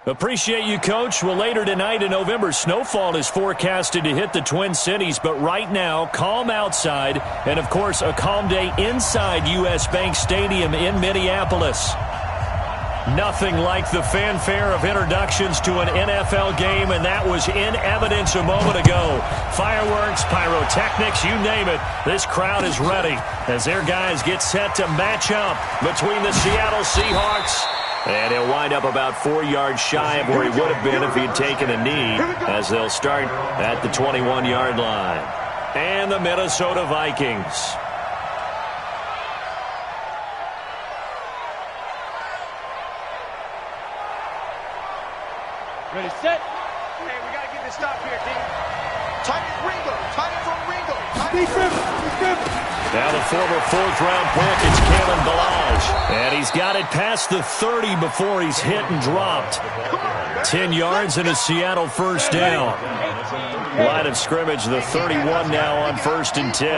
Appreciate you, Coach. Well, later tonight in November, snowfall is forecasted to hit the Twin Cities, but right now, calm outside, and of course, a calm day inside U.S. Bank Stadium in Minneapolis. Nothing like the fanfare of introductions to an NFL game, and that was in evidence a moment ago. Fireworks, pyrotechnics, you name it. This crowd is ready as their guys get set to match up between the Seattle Seahawks. And he'll wind up about 4 yards shy of where he would have been if he'd taken a knee, as they'll start at the 21-yard line. And the Minnesota Vikings. Ready, set. Hey, we got to get this stop here, team. Tight end Ringo. Tight end from Ringo. Now the former fourth-round pick, it's Kalen Balazs. And he's got it past the 30 before he's hit and dropped. 10 yards and a Seattle first down. Line of scrimmage, the 31 now on 1st and 10.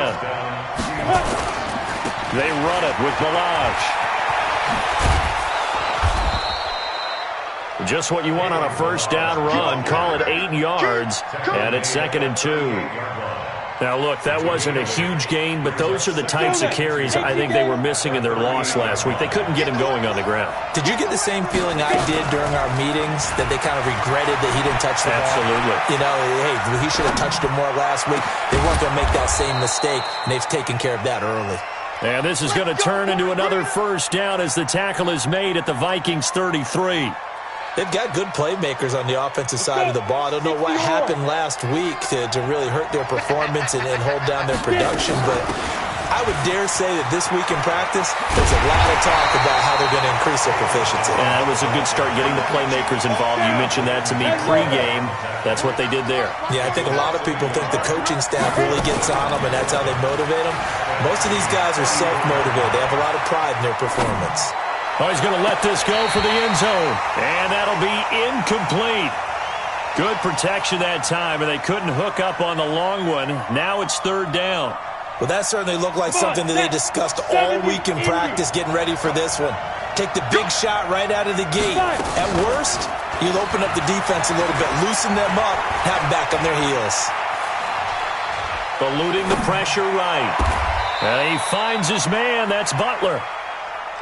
They run it with Balazs. Just what you want on a first down run. Call it 8 yards, and it's 2nd and 2. Now, look, that wasn't a huge gain, but those are the types of carries I think they were missing in their loss last week. They couldn't get him going on the ground. Did you get the same feeling I did during our meetings, that they kind of regretted that he didn't touch the ball? Absolutely. You know, hey, he should have touched it more last week. They weren't going to make that same mistake, and they've taken care of that early. And this is going to turn into another first down as the tackle is made at the Vikings 33. They've got good playmakers on the offensive side of the ball. I don't know what happened last week to really hurt their performance and hold down their production, but I would dare say that this week in practice, there's a lot of talk about how they're going to increase their proficiency. And that was a good start, getting the playmakers involved. You mentioned that to me pregame. That's what they did there. Yeah, I think a lot of people think the coaching staff really gets on them, and that's how they motivate them. Most of these guys are self-motivated. They have a lot of pride in their performance. Oh, he's going to let this go for the end zone. And that'll be incomplete. Good protection that time, and they couldn't hook up on the long one. Now it's 3rd down. Well, that certainly looked like something that they discussed all week in practice, getting ready for this one. Take the big shot right out of the gate. At worst, you'll open up the defense a little bit, loosen them up, have them back on their heels. Eluding the pressure right. And he finds his man. That's Butler.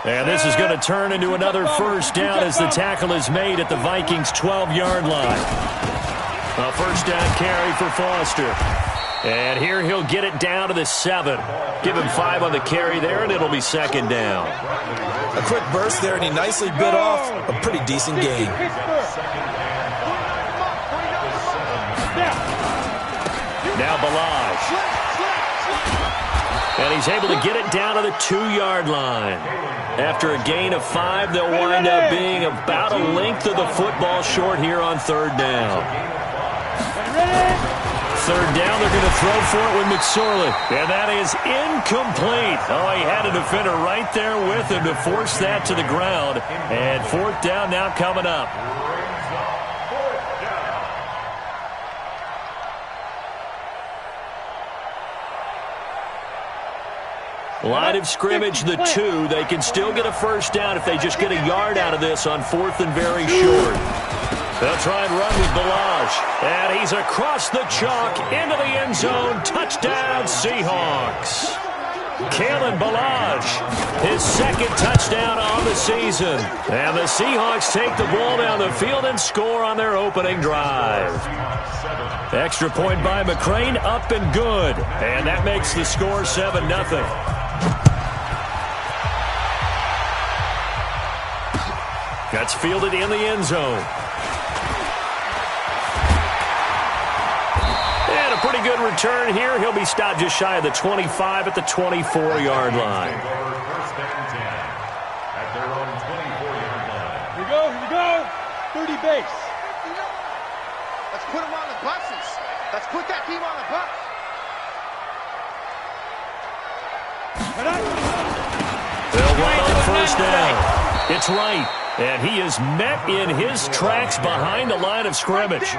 And this is going to turn into another first down as the tackle is made at the Vikings' 12-yard line. A first down carry for Foster. And here he'll get it down to the 7. Give him 5 on the carry there, and it'll be 2nd down. A quick burst there, and he nicely bit off a pretty decent gain. Now Balazs. And he's able to get it down to the 2-yard line. After a gain of 5, they'll wind up being about a length of the football short here on 3rd down. 3rd down, they're going to throw for it with McSorley. And that is incomplete. Oh, he had a defender right there with him to force that to the ground. And 4th down now coming up. Line of scrimmage, the 2. They can still get a first down if they just get a yard out of this on 4th and very short. They'll try and run with Balazs. And he's across the chalk into the end zone. Touchdown, Seahawks. Kalen Balazs, his 2nd touchdown on the season. And the Seahawks take the ball down the field and score on their opening drive. Extra point by McCrane, up and good. And that makes the score 7-0. That's fielded in the end zone. And a pretty good return here. He'll be stopped just shy of the 25 at the 24-yard line. Here we go. 30 base. Let's put him on the buses. Let's put that team on the bus. They'll run on first down. It's right. And he is met in his tracks behind the line of scrimmage.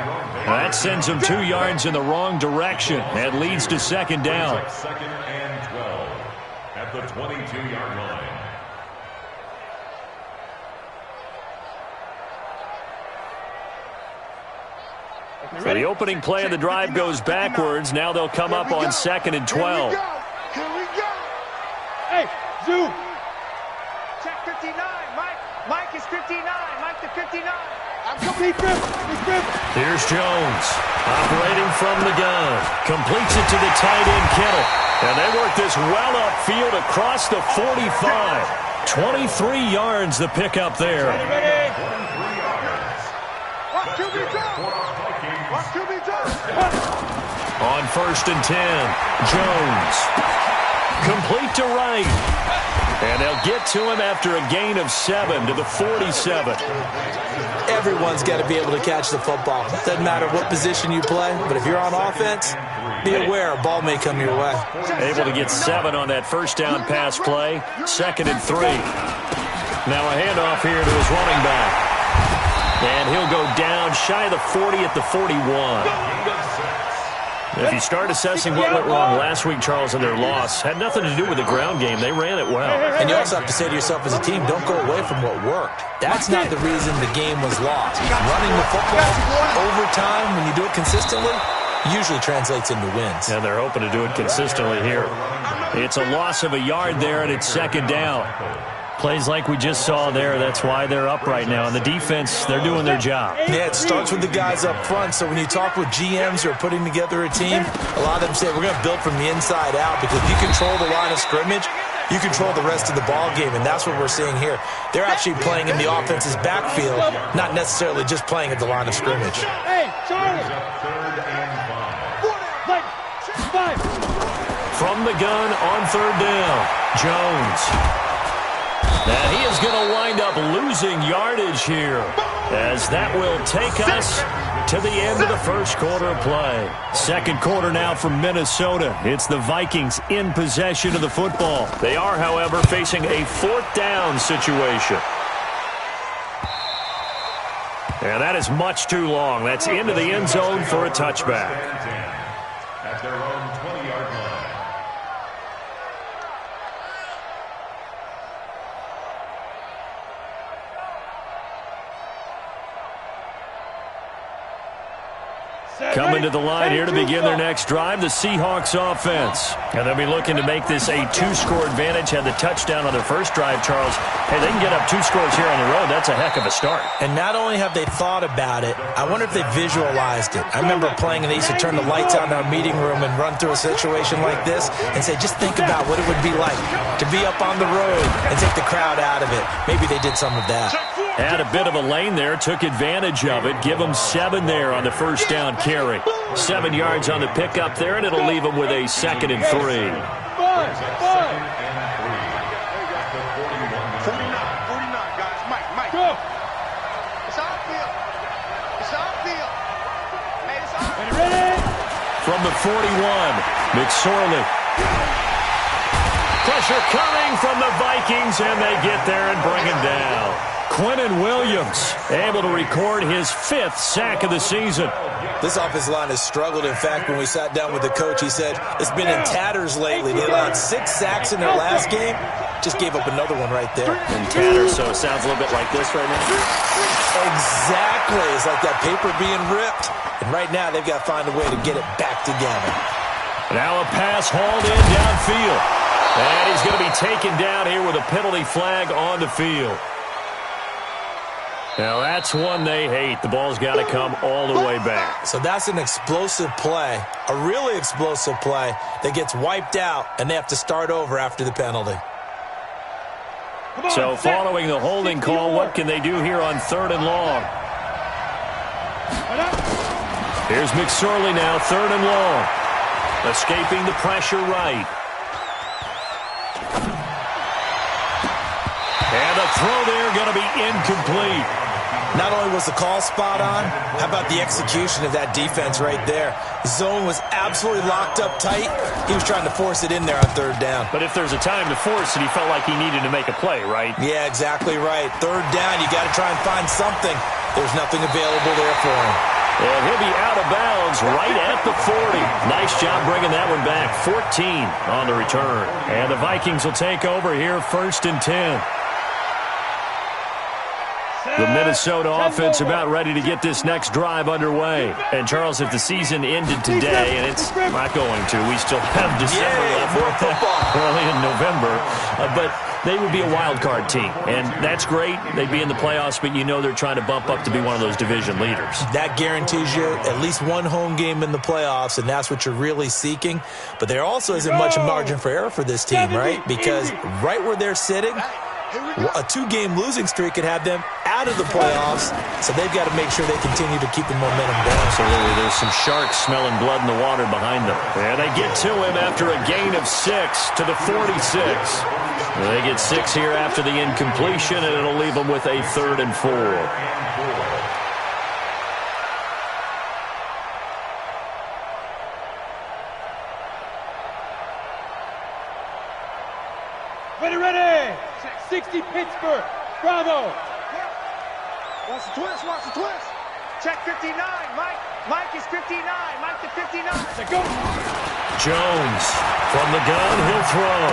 That sends him 2 yards in the wrong direction and leads to 2nd down. 2nd and 12 at the 22-yard line. So the opening play of the drive goes backwards. Now they'll come up on 2nd and 12. Here we go. Hey, Zoo. Check 59. Mike is 59. Mike to 59. I'm coming. Here's Jones, operating from the gun. Completes it to the tight end, Kittle. And they work this well upfield across the 45. 23 yards the pickup there. Ready? Watch QB On 1st and 10, Jones. Complete to right. And they'll get to him after a gain of 7 to the 47. Everyone's got to be able to catch the football. Doesn't matter what position you play, but if you're on offense, be aware a ball may come your way. Able to get 7 on that first down pass play. 2nd and 3. Now a handoff here to his running back. And he'll go down shy of the 40 at the 41. If you start assessing what went wrong last week, Charles, in their loss, had nothing to do with the ground game. They ran it well. And you also have to say to yourself as a team, don't go away from what worked. That's not the reason the game was lost. Running the football over time, when you do it consistently, usually translates into wins. And they're hoping to do it consistently here. It's a loss of a yard there, and it's 2nd down. Plays like we just saw there, that's why they're up right now. And the defense, they're doing their job. Yeah, it starts with the guys up front. So when you talk with GMs who are putting together a team, a lot of them say, we're going to build from the inside out, because if you control the line of scrimmage, you control the rest of the ball game, and that's what we're seeing here. They're actually playing in the offense's backfield, not necessarily just playing at the line of scrimmage. Hey, Charlie. From the gun on 3rd down, Jones. And he is going to wind up losing yardage here, as that will take us to the end of the first quarter of play. 2nd quarter now from Minnesota. It's the Vikings in possession of the football. They are, however, facing a 4th down situation. And that is much too long. That's into the end zone for a touchback. At their own 20-yard line. Coming to the line here to begin their next drive, the Seahawks offense. And they'll be looking to make this a 2-score advantage. Had the touchdown on their first drive, Charles. Hey, they can get up 2 scores here on the road. That's a heck of a start. And not only have they thought about it, I wonder if they visualized it. I remember playing, and they used to turn the lights out in our meeting room and run through a situation like this and say, just think about what it would be like to be up on the road and take the crowd out of it. Maybe they did some of that. Had a bit of a lane there, took advantage of it. Give them 7 there on the first down carry. 7 yards on the pickup there, and it'll leave them with a 2nd and 3. 49, 49, guys. Mike. Go. It's outfield. Hey, it's outfield. Ready? From the 41, McSorley. Pressure coming from the Vikings, and they get there and bring him down. Quinnen Williams able to record his 5th sack of the season. This offensive line has struggled. In fact, when we sat down with the coach, he said it's been in tatters lately. They allowed 6 sacks in their last game. Just gave up another one right there. In tatters, so it sounds a little bit like this right now. Exactly. It's like that paper being ripped. And right now, they've got to find a way to get it back together. Now a pass hauled in downfield. And he's going to be taken down here with a penalty flag on the field. Now that's one they hate. The ball's got to come all the way back. So that's an explosive play, a really explosive play that gets wiped out, and they have to start over after the penalty. So following the holding call, what can they do here on 3rd and long? Here's McSorley now, 3rd and long. Escaping the pressure right. And the throw there going to be incomplete. Not only was the call spot on, how about the execution of that defense right there? Zone was absolutely locked up tight. He was trying to force it in there on 3rd down. But if there's a time to force it, he felt like he needed to make a play, right? Yeah, exactly right. 3rd down, you got to try and find something. There's nothing available there for him. And he'll be out of bounds right at the 40. Nice job bringing that one back. 14 on the return. And the Vikings will take over here, 1st and 10. The Minnesota offense about ready to get this next drive underway. And, Charles, if the season ended today, and it's not going to, we still have December left, more football. early in November, but they would be a wild card team. And that's great. They'd be in the playoffs, but you know they're trying to bump up to be one of those division leaders. That guarantees you at least one home game in the playoffs, and that's what you're really seeking. But there also isn't much margin for error for this team, right? Because right where they're sitting, a two-game losing streak could have them out of the playoffs, so they've got to make sure they continue to keep the momentum going. Absolutely. There's some sharks smelling blood in the water behind them. And they get to him after a gain of 6 to the 46. They get 6 here after the incompletion, and it'll leave them with a 3rd and 4. Ready! 60 Pittsburgh. Bravo. Watch the twist. Watch the twist. Check 59. Mike is 59. Mike to 59. Let's go. Jones from the gun. He'll throw.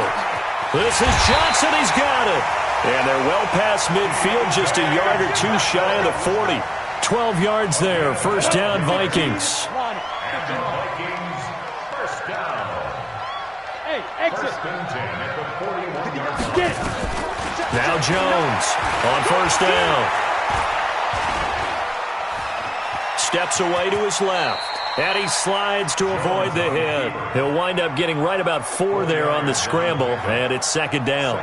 This is Johnson. He's got it. And they're well past midfield, just a yard or two shy of the 40. 12 yards there. First down, Vikings. Vikings, first down. Hey, exit. First and 10 at the 41. Get it. Now Jones on first down. Steps away to his left. And he slides to avoid the hit. He'll wind up getting right about 4 there on the scramble, and it's second down.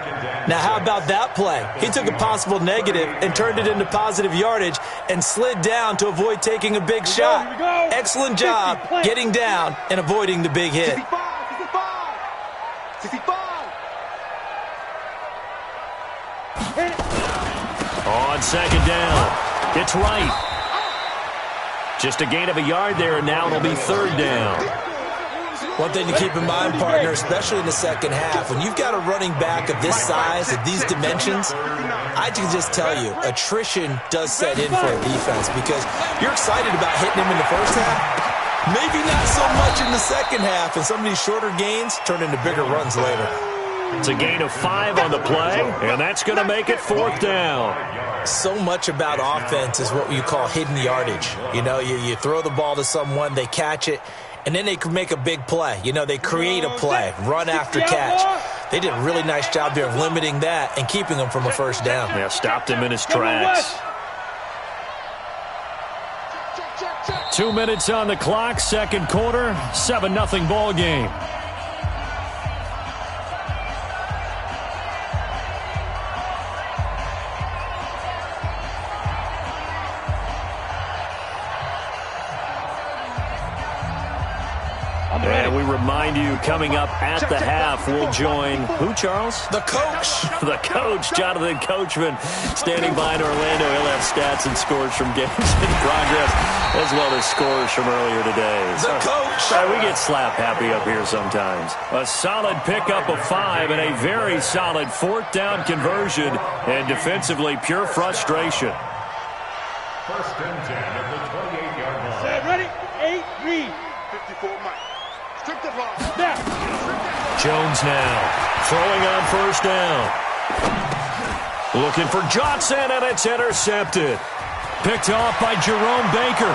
Now, how about that play? He took a possible negative and turned it into positive yardage and slid down to avoid taking a big shot. Excellent job getting down and avoiding the big hit. 65. On second down, it's right. Just a gain of a yard there, and now it'll be third down. One thing to keep in mind, partner, especially in the second half, when you've got a running back of this size, of these dimensions, I can just tell you, attrition does set in for a defense because you're excited about hitting him in the first half. Maybe not so much in the second half, and some of these shorter gains turn into bigger runs later. It's a gain of 5 on the play, and that's going to make it fourth down. So much about offense is what you call hidden yardage. You know, you throw the ball to someone, they catch it, and then they can make a big play. You know, they create a play, run after catch. They did a really nice job there of limiting that and keeping him from a first down. Yeah, stopped him in his tracks. 2 minutes on the clock, second quarter, 7-0 ball game. And we remind you, coming up at the half, we'll join who, Charles? The coach. The coach, Jonathan Coachman, standing by in Orlando. He'll have stats and scores from games in progress, as well as scores from earlier today. The coach. We get slap happy up here sometimes. A solid pickup of 5 and a very solid fourth down conversion, and defensively pure frustration. First and 10 at the 28-yard line. Ready? 8, read. 54 Mike. Jones now throwing on first down. Looking for Johnson, and it's intercepted. Picked off by Jerome Baker.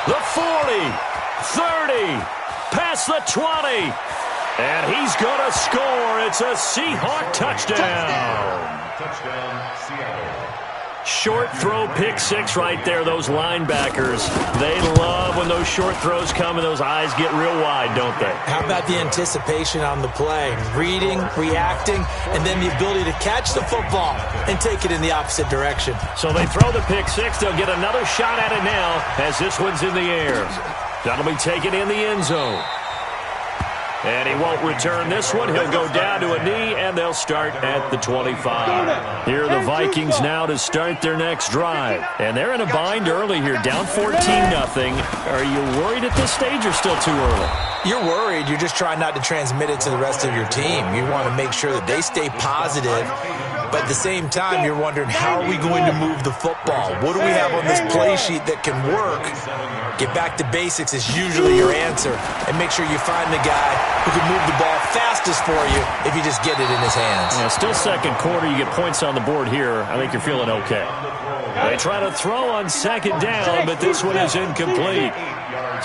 The 40, 30, past the 20. And he's going to score. It's a Seahawk touchdown. Touchdown, Seattle. Short throw, pick 6 right there. Those linebackers, they love when those short throws come and those eyes get real wide, don't they? How about the anticipation on the play? Reading, reacting, and then the ability to catch the football and take it in the opposite direction. So they throw the pick 6. They'll get another shot at it now as this one's in the air. That'll be taken in the end zone. And he won't return this one. He'll go down to a knee, and they'll start at the 25. Here are the Vikings now to start their next drive. And they're in a bind early here, down 14-0. Are you worried at this stage or still too early? You're worried. You're just trying not to transmit it to the rest of your team. You want to make sure that they stay positive But at the same time, you're wondering, how are we going to move the football? What do we have on this play sheet that can work? Get back to basics is usually your answer. And make sure you find the guy who can move the ball fastest for you if you just get it in his hands. Yeah, still second quarter. You get points on the board here. I think you're feeling okay. They try to throw on second down, but this one is incomplete.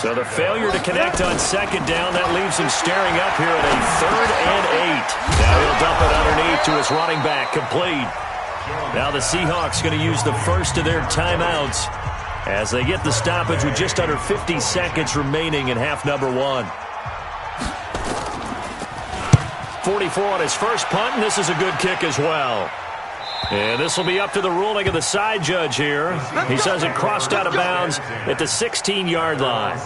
So the failure to connect on second down, that leaves him staring up here at a 3rd and 8. Now he'll dump it underneath to his running back, complete. Now the Seahawks going to use the first of their timeouts as they get the stoppage with just under 50 seconds remaining in half number 1. 44 on his first punt, and this is a good kick as well. And this will be up to the ruling of the side judge here. He says it crossed out of bounds at the 16-yard line.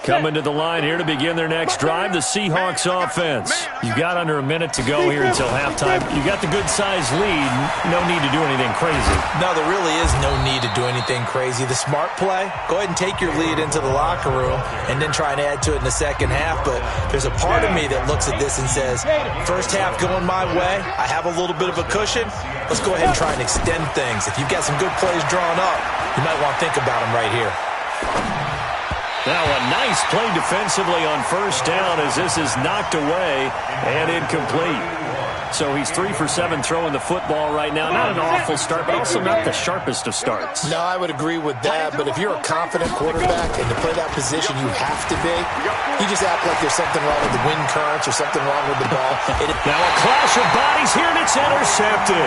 Coming to the line here to begin their next drive, the Seahawks offense. You've got under a minute to go here until halftime. You got the good-sized lead. No need to do anything crazy. No, there really is no need to do anything crazy. The smart play, go ahead and take your lead into the locker room and then try and add to it in the second half. But there's a part of me that looks at this and says, first half going my way, I have a little bit of a cushion. Let's go ahead and try and extend things. If you've got some good plays drawn up, you might want to think about them right here. Now a nice play defensively on first down as this is knocked away and incomplete. So he's 3 for 7 throwing the football right now. Not an awful start, but also not the sharpest of starts. No, I would agree with that. But if you're a confident quarterback and to play that position you have to be, you just act like there's something wrong with the wind currents or something wrong with the ball. Now a clash of bodies here, and it's intercepted.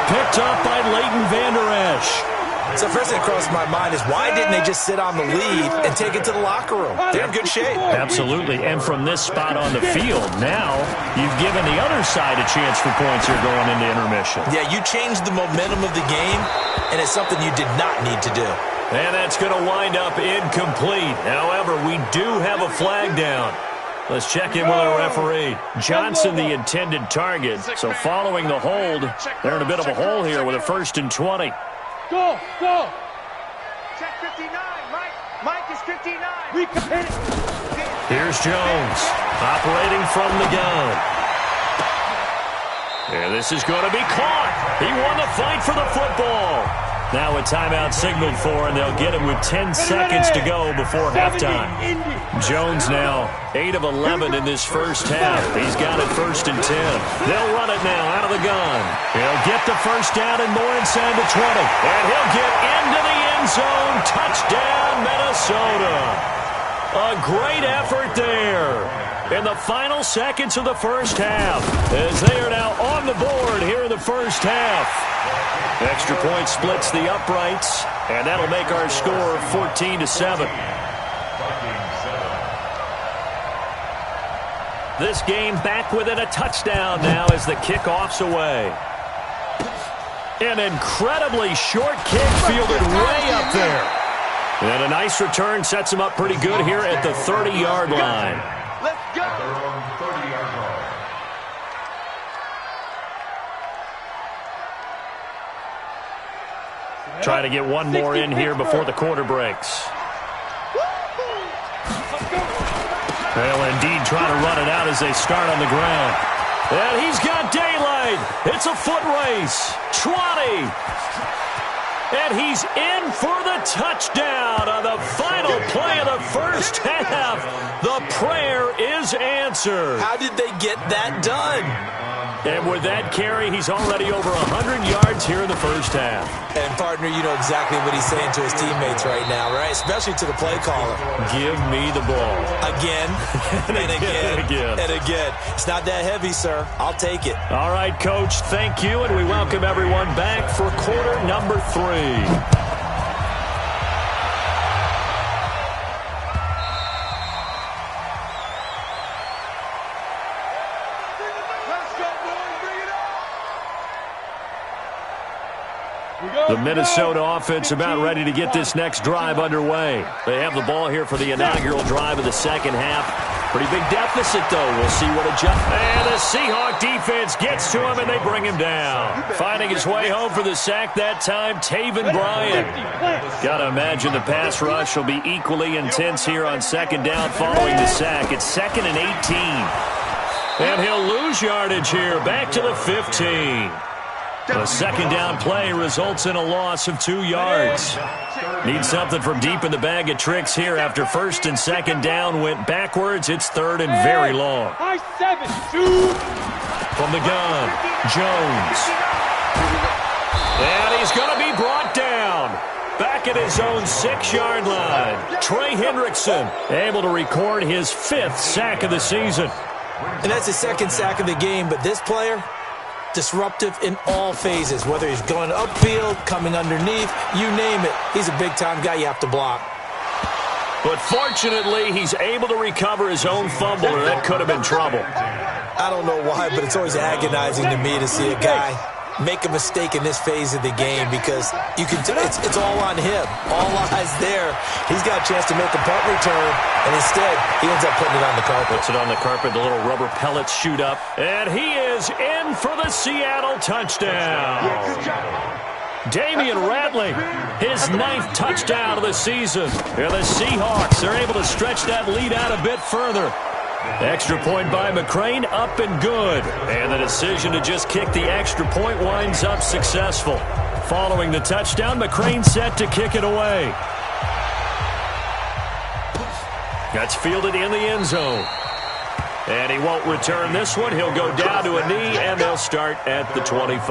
Picked up by Leighton Vander Esch. So first thing that crossed my mind is, why didn't they just sit on the lead and take it to the locker room? They're in good shape. Absolutely. And from this spot on the field, now you've given the other side a chance for points here going into intermission. Yeah, you changed the momentum of the game, and it's something you did not need to do. And that's going to wind up incomplete. However, we do have a flag down. Let's check in with our referee. Johnson, the intended target. So following the hold, they're in a bit of a hole here with a 1st and 20. Go, go. Check 59, Mike. Mike is 59. We can hit it. Here's Jones, operating from the gun. And this is going to be caught. He won the fight for the football. Now a timeout signaled for, and they'll get him with 10 seconds to go before halftime. Jones now 8 of 11 in this first half. He's got it 1st and 10. They'll run it now out of the gun. He'll get the first down and more inside the 20. And he'll get into the end zone. Touchdown, Minnesota. A great effort there in the final seconds of the first half, as they are now on the board here in the first half. Extra point splits the uprights, and that'll make our score 14-7. This game back within a touchdown now as the kickoff's away. An incredibly short kick fielded way up there. And a nice return sets him up pretty good here at the 30-yard line. Let's go. Try to get one more in here before the quarter breaks. They'll indeed try to run it out as they start on the ground. And he's got daylight. It's a foot race. 20. And he's in for the touchdown on the final play of the first half. The prayer is answered. How did they get that done? And with that carry, he's already over 100 yards here in the first half. And, partner, you know exactly what he's saying to his teammates right now, right? Especially to the play caller. Give me the ball. Again, and again, and again. It's not that heavy, sir. I'll take it. All right, Coach, thank you, and we welcome everyone back for quarter number 3. The Minnesota offense about ready to get this next drive underway. They have the ball here for the inaugural drive of the second half. Pretty big deficit, though. We'll see what adjusts. And the Seahawk defense gets to him, and they bring him down. Finding his way home for the sack that time, Taven Bryan. Got to imagine the pass rush will be equally intense here on second down following the sack. It's 2nd and 18. And he'll lose yardage here, back to the 15. The second down play results in a loss of 2 yards. Need something from deep in the bag of tricks here after first and second down went backwards. It's third and very long. From the gun, Jones. And he's going to be brought down. Back at his own 6-yard line. Trey Hendrickson able to record his 5th sack of the season. And that's his 2nd sack of the game, but this player, disruptive in all phases, whether he's going upfield, coming underneath, you name it. He's a big-time guy you have to block. But fortunately, he's able to recover his own fumble, or that could have been trouble. I don't know why, but it's always agonizing to me to see a guy make a mistake in this phase of the game because you can it's all on him. All eyes there. He's got a chance to make a punt return, and instead, he ends up putting it on the carpet. Puts it on the carpet, the little rubber pellets shoot up, and he is in for the Seattle touchdown. Damian Rattling, his 9th touchdown of the season. And the Seahawks are able to stretch that lead out a bit further. Extra point by McCrane, up and good. And the decision to just kick the extra point winds up successful. Following the touchdown, McCrane set to kick it away. That's fielded in the end zone. And he won't return this one. He'll go down to a knee, and they'll start at the 25.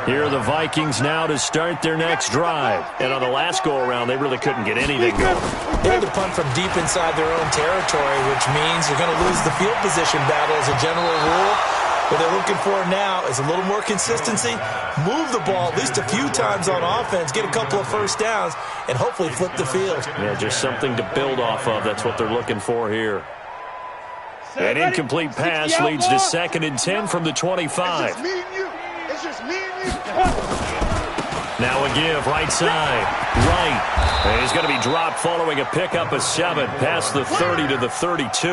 Here are the Vikings now to start their next drive. And on the last go-around, they really couldn't get anything going. They had to punt from deep inside their own territory, which means you're going to lose the field position battle as a general rule. What they're looking for now is a little more consistency, move the ball at least a few times on offense, get a couple of first downs, and hopefully flip the field. Yeah, just something to build off of. That's what they're looking for here. An incomplete pass leads to 2nd and 10 from the 25. It's just me and you. It's just me and you. Now a give, right side, right. And he's going to be dropped following a pickup of 7, past the 30 to the 32.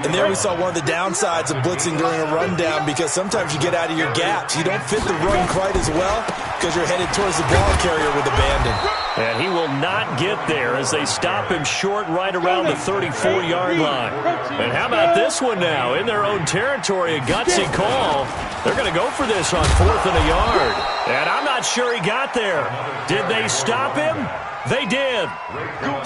And there we saw one of the downsides of blitzing during a rundown because sometimes you get out of your gaps. You don't fit the run quite as well because you're headed towards the ball carrier with abandon. And he will not get there as they stop him short right around the 34-yard line. And how about this one now? In their own territory, a gutsy call. They're going to go for this on 4th and a yard. And I'm not sure he got there. Did they stop him? They did.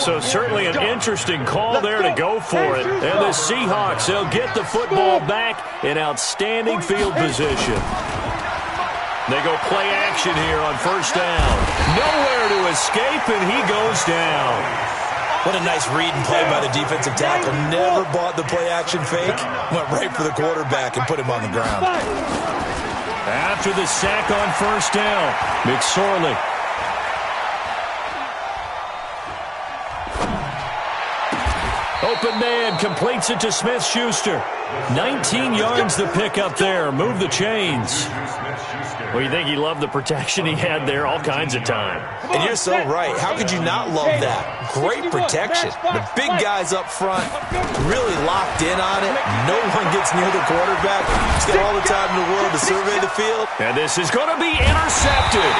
So certainly an interesting call there to go for it. And the Seahawks, they'll get the football back in outstanding field position. They go play action here on 1st down. Nowhere to escape, and he goes down. What a nice read and play by the defensive tackle. Never bought the play action fake. Went right for the quarterback and put him on the ground. After the sack on 1st down, McSorley. Open man completes it to Smith-Schuster. 19 yards to pick up there. Move the chains. Well, you think he loved the protection he had there all kinds of time. And you're so right. How could you not love that? Great protection. The big guys up front really locked in on it. No one gets near the quarterback. He's got all the time in the world to survey the field. And this is going to be intercepted.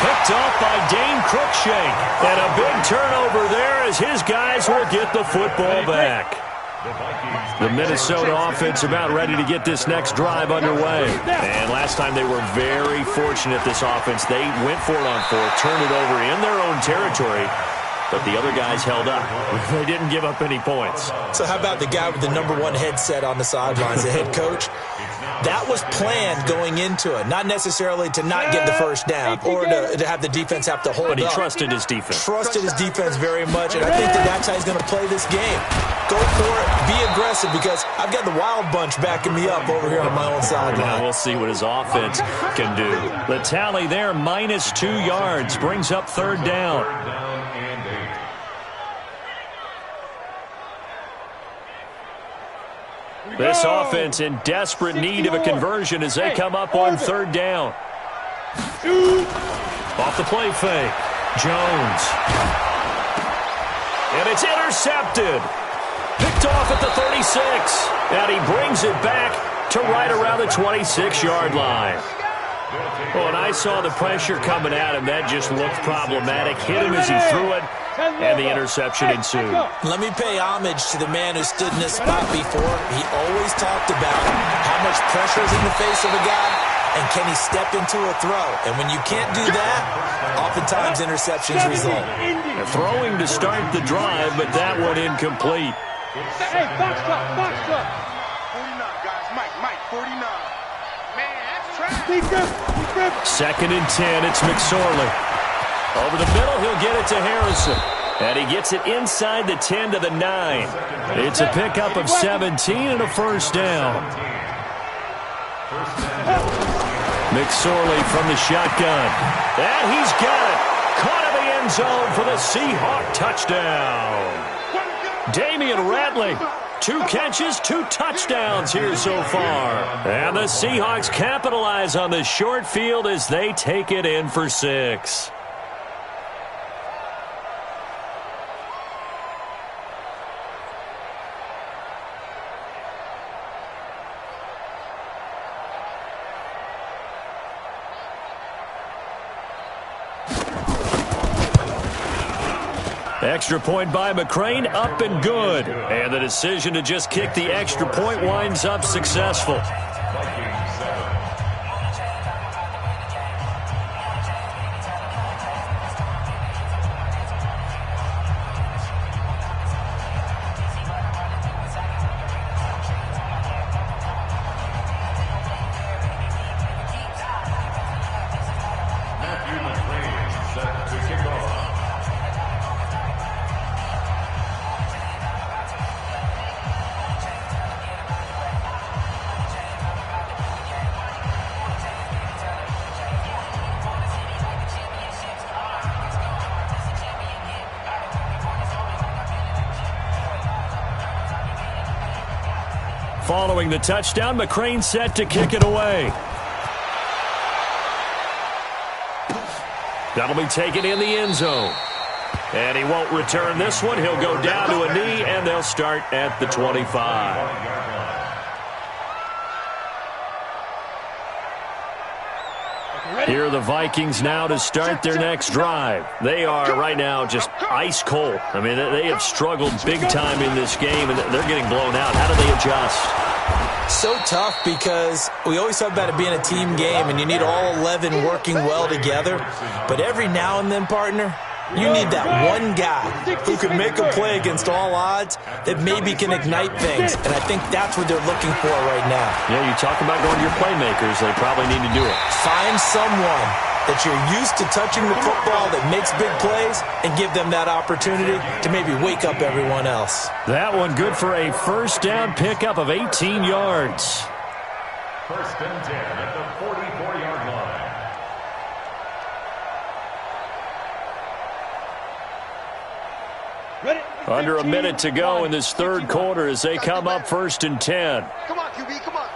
Picked off by Dane Cruikshank. And a big turnover there as his guys will get the football back. The Minnesota offense about ready to get this next drive underway. And last time they were very fortunate, this offense. They went for it on 4th, turned it over in their own territory. But the other guys held up. They didn't give up any points. So how about the guy with the #1 headset on the sidelines, the head coach? That was planned going into it, not necessarily to not get the first down or to have the defense have to hold up. But he trusted his defense. Trusted his defense very much, and I think that's how he's going to play this game. Go for it, be aggressive, because I've got the wild bunch backing me up over here on my own sideline. Now we'll see what his offense can do. The tally there, -2 yards, brings up 3rd down. This offense in desperate need of a conversion as they come up on 3rd down. Off the play fake. Jones. And it's intercepted. Picked off at the 36. And he brings it back to right around the 26-yard line. Well, and I saw the pressure coming at him. That just looked problematic. Hit him as he threw it. and the interception ensued. Let me pay homage to the man who stood in this spot before. He always talked about how much pressure is in the face of a guy, and can he step into a throw? And when you can't do that, oftentimes interceptions result. Throwing to start the drive, but that one incomplete. Hey, box club, box club. 49, guys. Mike, 49. Man, that's trash. Deep grip. 2nd and 10, it's McSorley. Over the middle, he'll get it to Harrison. And he gets it inside the 10 to the 9. It's a pickup of 17 and a first down. McSorley from the shotgun. And he's got it. Caught in the end zone for the Seahawk touchdown. Damian Ratley, 2 catches, 2 touchdowns here so far. And the Seahawks capitalize on the short field as they take it in for 6. Extra point by McCrane, up and good. And the decision to just kick the extra point winds up successful. Following the touchdown, McCrane set to kick it away. That'll be taken in the end zone. And he won't return this one. He'll go down to a knee, and they'll start at the 25. Here are the Vikings now to start their next drive. They are right now just ice cold. I mean, they have struggled big time in this game, and they're getting blown out. How do they adjust? So tough because we always talk about it being a team game, and you need all 11 working well together. But every now and then, partner, you need that one guy who can make a play against all odds that maybe can ignite things. And I think that's what they're looking for right now. Yeah, you talk about going to your playmakers. They probably need to do it. Find someone that you're used to touching the football that makes big plays and give them that opportunity to maybe wake up everyone else. That one good for a first down pickup of 18 yards. 1st and 10 at the 44-yard line. Under a minute to go in this third quarter as they come up 1st and 10. Come on, QB, come on.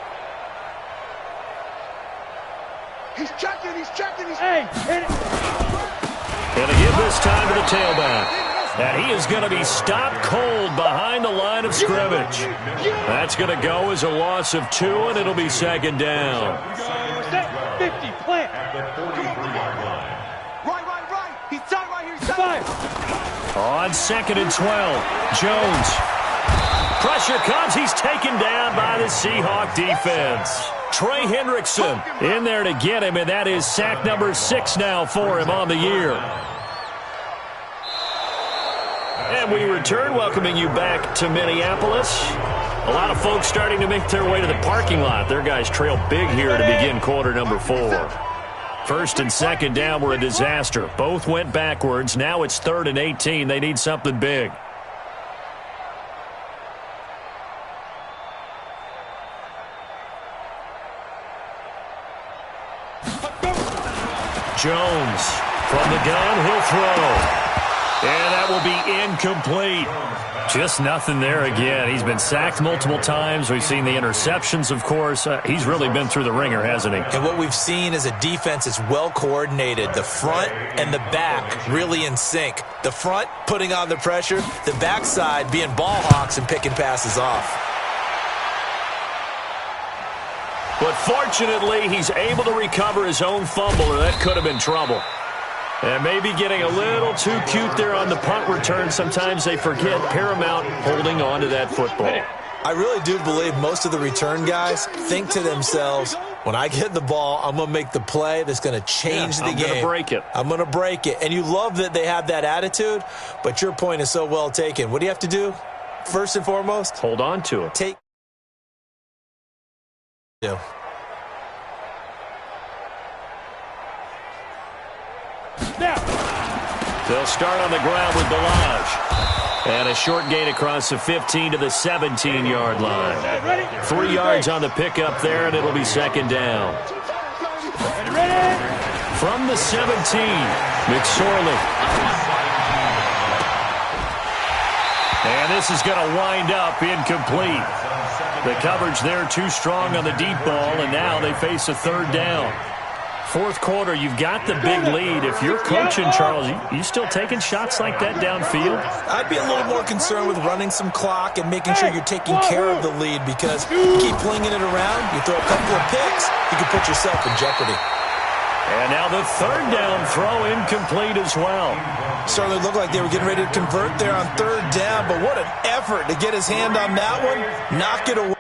He's checking. Hey, hit it. Gonna give this time to the tailback. And he is going to be stopped cold behind the line of scrimmage. That's going to go as a loss of 2, and it'll be 2nd down. 50, plant. At the 43-yard line. Right. He's tied right here. He's tied. On 2nd and 12, Jones. Pressure comes. He's taken down by the Seahawk defense. Trey Hendrickson in there to get him, and that is sack number 6 now for him on the year. And we return, welcoming you back to Minneapolis. A lot of folks starting to make their way to the parking lot. Their guys trail big here to begin quarter number 4. 1st and 2nd down were a disaster. Both went backwards. Now it's 3rd and 18. They need something big. Jones from the gun, he'll throw. And that will be incomplete. Just nothing there again. He's been sacked multiple times. We've seen the interceptions, of course. He's really been through the ringer, hasn't he? And what we've seen is a defense that's well coordinated. The front and the back really in sync. The front putting on the pressure. The backside being ball hawks and picking passes off. But fortunately, he's able to recover his own fumble, or that could have been trouble. And maybe getting a little too cute there on the punt return. Sometimes they forget paramount holding on to that football. I really do believe most of the return guys think to themselves, when I get the ball, I'm going to make the play that's going to change the game. I'm going to break it. I'm going to break it. And you love that they have that attitude, but your point is so well taken. What do you have to do? First and foremost? Hold on to it. Take. Yeah. They'll start on the ground with Balaj. And a short gain across the 15 to the 17-yard line. 3 yards on the pickup there, and it'll be second down. From the 17, McSorley. And this is going to wind up incomplete. The coverage there too strong on the deep ball, and now they face a third down. Fourth quarter, you've got the big lead. If you're coaching, Charles, you still taking shots like that downfield? I'd be a little more concerned with running some clock and making sure you're taking care of the lead, because you keep flinging it around, you throw a couple of picks, you can put yourself in jeopardy. And now the third down throw incomplete as well. Certainly looked like they were getting ready to convert there on third down, but what an effort to get his hand on that one, knock it away.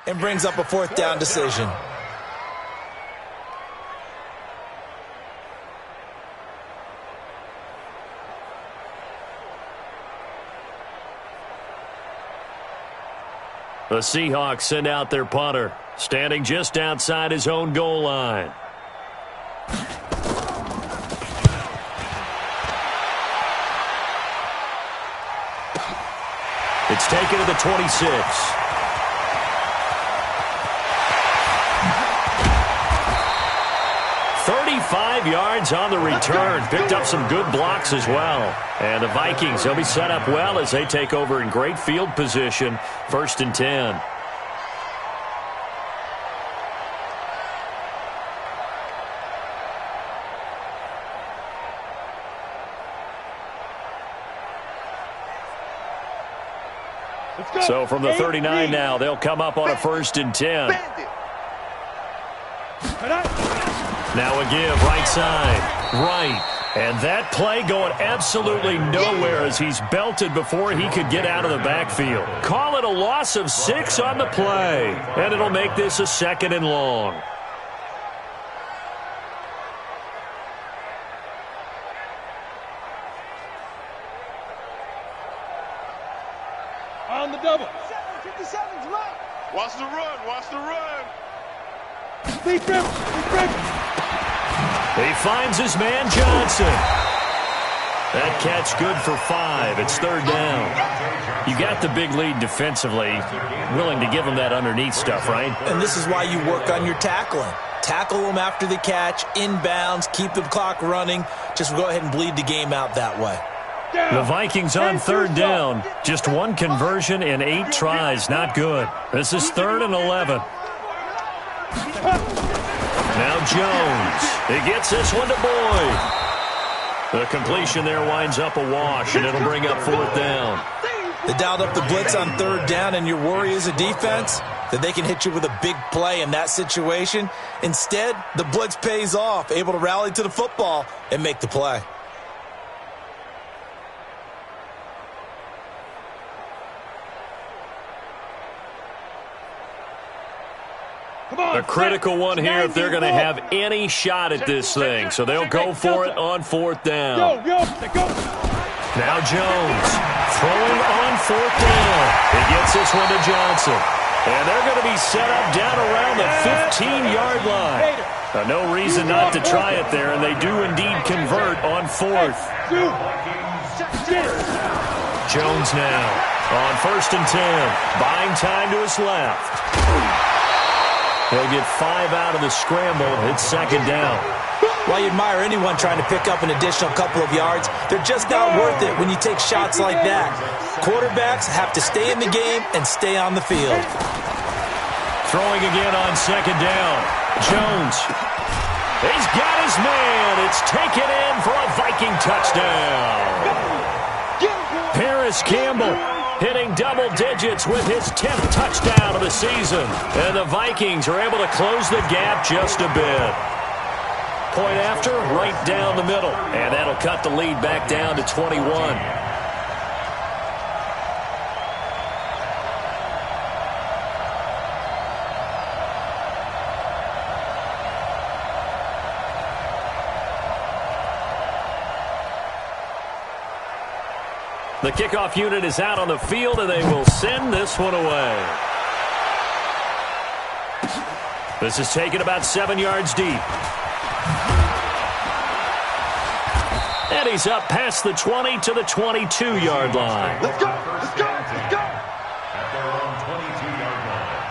And brings up a fourth down decision. The Seahawks send out their punter, standing just outside his own goal line. It's taken to the 26. 35 yards on the return. Picked up some good blocks as well. And the Vikings, they'll be set up well as they take over in great field position. 1st and 10. So from the 39 now, they'll come up on a 1st and 10. Now a give, right side, right. And that play going absolutely nowhere as he's belted before he could get out of the backfield. Call it a loss of 6 on the play. And it'll make this a 2nd and long. On the double. 57's right. Watch the run. Watch the run. He finds his man Johnson. That catch good for 5. It's 3rd down. You got the big lead defensively. Willing to give him that underneath stuff, right? And this is why you work on your tackling. Tackle them after the catch, inbounds, keep the clock running. Just go ahead and bleed the game out that way. The Vikings on 3rd down. Just 1 conversion in 8 tries. Not good. This is 3rd and 11. Now Jones. He gets this one to Boyd. The completion there winds up a wash, and it'll bring up 4th down. They dialed up the blitz on 3rd down, and your worry as a defense that they can hit you with a big play in that situation. Instead, the blitz pays off, able to rally to the football and make the play. A critical one here if they're going to have any shot at this thing. So they'll go for it on 4th down. Now Jones throwing on 4th down. He gets this one to Johnson. And they're going to be set up down around the 15-yard line. No reason not to try it there, and they do indeed convert on 4th. Jones now on 1st and 10. Buying time to his left. He'll get 5 out of the scramble. It's second down. While you admire anyone trying to pick up an additional couple of yards, they're just not worth it when you take shots like that. Quarterbacks have to stay in the game and stay on the field. Throwing again on second down. Jones. He's got his man. It's taken in for a Viking touchdown. Paris Campbell hitting double digits with his 10th touchdown of the season. And the Vikings are able to close the gap just a bit. Point after, right down the middle. And that'll cut the lead back down to 21. The kickoff unit is out on the field, and they will send this one away. This is taken about 7 yards deep. And he's up past the 20 to the 22-yard line. Let's go! Let's go! Let's go! At their own 22-yard line.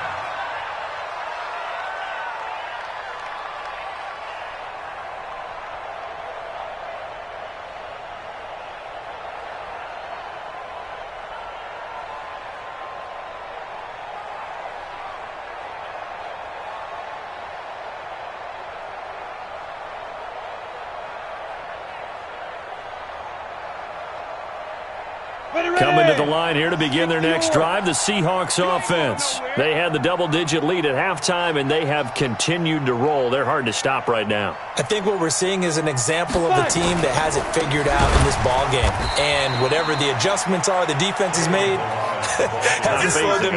Coming to the line here to begin their next drive, the Seahawks offense. They had the double-digit lead at halftime, and they have continued to roll. They're hard to stop right now. I think what we're seeing is an example of the team that has it figured out in this ball game. And whatever the adjustments are the defense has made,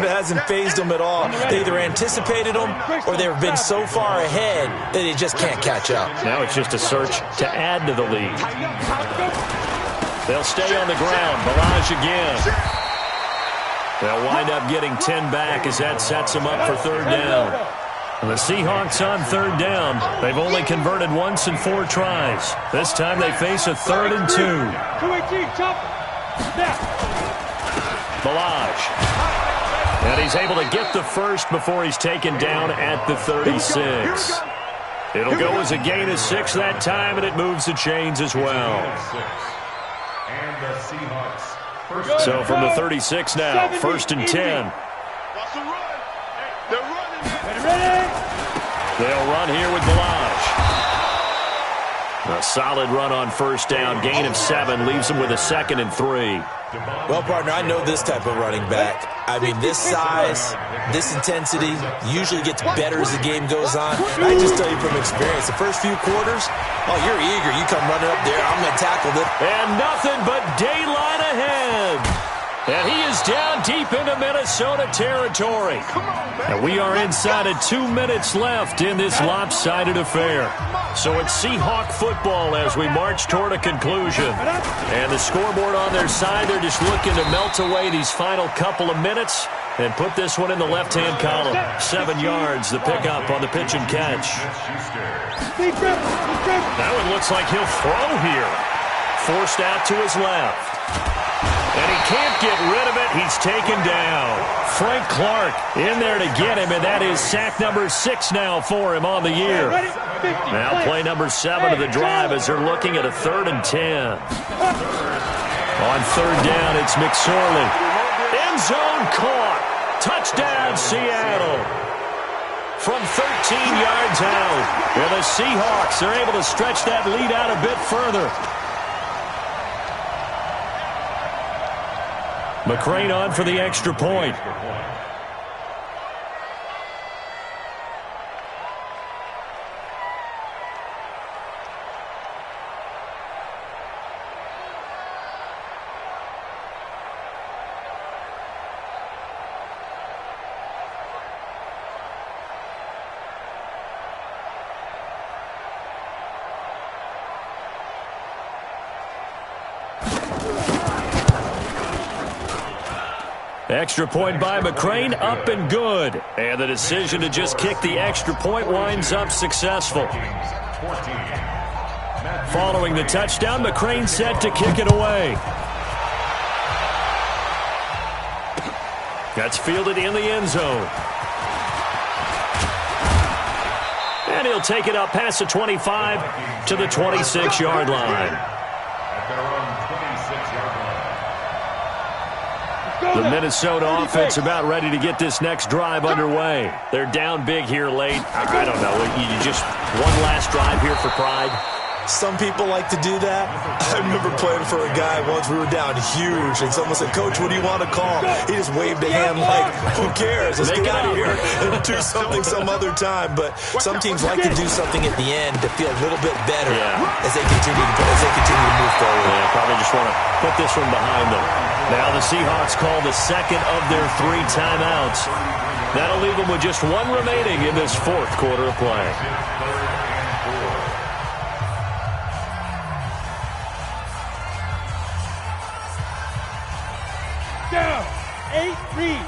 hasn't phased them at all. They either anticipated them or they've been so far ahead that they just can't catch up. Now it's just a search to add to the lead. They'll stay on the ground. Barrage again. They'll wind up getting 10 back as that sets them up for third down. And the Seahawks on third down. They've only converted once in 4 tries. This time they face a 3rd and 2. Barrage. And he's able to get the first before he's taken down at the 36. It'll go as a gain of 6 that time, and it moves the chains as well. And the Seahawks. So from the 36 now, 1st and 10. Watch the run. They're running. They'll run here with Barrage. A solid run on first down. Gain of 7 leaves them with a 2nd and 3. Well, partner, I know this type of running back. I mean, this size, this intensity usually gets better as the game goes on. I just tell you from experience, the first few quarters, oh, you're eager. You come running up there, I'm going to tackle this. And nothing but daylight ahead. And he is down deep into Minnesota territory. And we are inside of 2 minutes left in this lopsided affair. So it's Seahawk football as we march toward a conclusion. And the scoreboard on their side, they're just looking to melt away these final couple of minutes and put this one in the left-hand column. 7 yards, the pickup on the pitch and catch. That one looks like he'll throw here. Forced out to his left. And he can't get rid of it. He's taken down. Frank Clark in there to get him, and that is sack number 6 now for him on the year. Now play number 7 of the drive as they're looking at a 3rd and 10. On third down, it's McSorley. End zone caught. Touchdown, Seattle. From 13 yards out. And the Seahawks are able to stretch that lead out a bit further. McCrane on for the extra point. Extra point by McCrane, up and good. And the decision to just kick the extra point winds up successful. Following the touchdown, McCrane set to kick it away. That's fielded in the end zone. And he'll take it up past the 25 to the 26-yard line. At their own 26-yard line. The Minnesota offense about ready to get this next drive underway. They're down big here late. I don't know. You just one last drive here for pride. Some people like to do that. I remember playing for a guy once. We were down huge, and someone said, "Coach, what do you want to call?" He just waved a hand like, "Who cares? Let's get out of here and do something some other time." But some teams like to do something at the end to feel a little bit better as they continue to move forward. Yeah, probably just want to put this one behind them. Now the Seahawks call the second of their 3 timeouts. That'll leave them with just one remaining in this fourth quarter of play. Down. 8-3.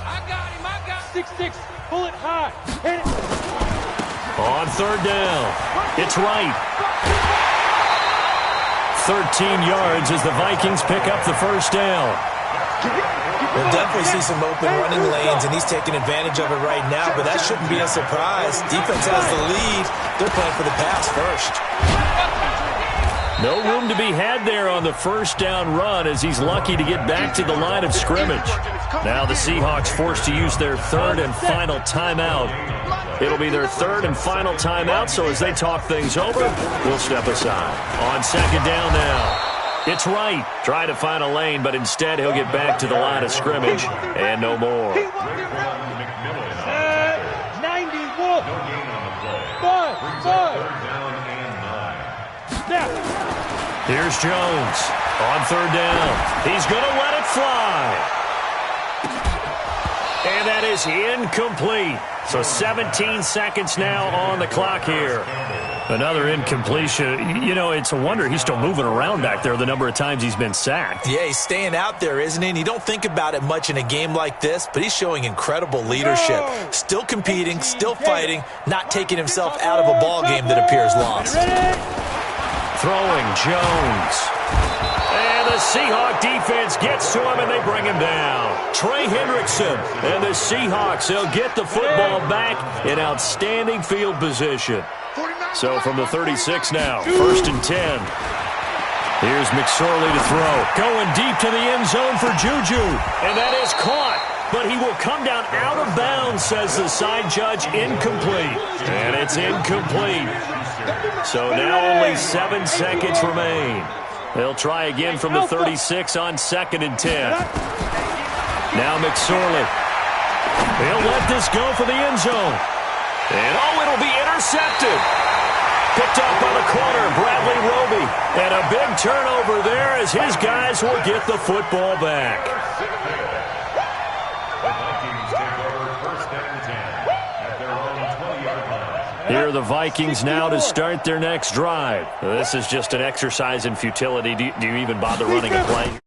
I got him. 6-6. Pull it high. Hit it. On third down. It's right. 13 yards as the Vikings pick up the first down. We'll definitely see some open running lanes, and he's taking advantage of it right now, but that shouldn't be a surprise. Defense has the lead. They're playing for the pass first. No room to be had there on the first down run as he's lucky to get back to the line of scrimmage. Now the Seahawks forced to use their third and final timeout. It'll be their third and final timeout, so as they talk things over, we'll step aside. On second down now. It's right. Trying to find a lane, but instead he'll get back to the line of scrimmage and no more. 91. 5. Snap. Here's Jones on third down. He's going to let it fly. And that is incomplete. So 17 seconds now on the clock here. Another incompletion. You know, it's a wonder he's still moving around back there the number of times he's been sacked. Yeah, he's staying out there, isn't he? And you don't think about it much in a game like this, but he's showing incredible leadership. Still competing, still fighting, not taking himself out of a ball game that appears lost. Throwing Jones. And the Seahawk defense gets to him, and they bring him down. Trey Hendrickson and the Seahawks, they'll get the football back in outstanding field position. So from the 36 now, 1st and 10. Here's McSorley to throw. Going deep to the end zone for Juju. And that is caught. But he will come down out of bounds, says the side judge. Incomplete. And it's incomplete. So now only 7 seconds remain. They'll try again from the 36 on 2nd and 10. Now McSorley. He'll let this go for the end zone. And it'll be intercepted. Picked up by the corner, Bradley Roby. And a big turnover there as his guys will get the football back. The Vikings take over 1st and 10 at their own 20-yard line. Here are the Vikings now to start their next drive. This is just an exercise in futility. Do you even bother running a play?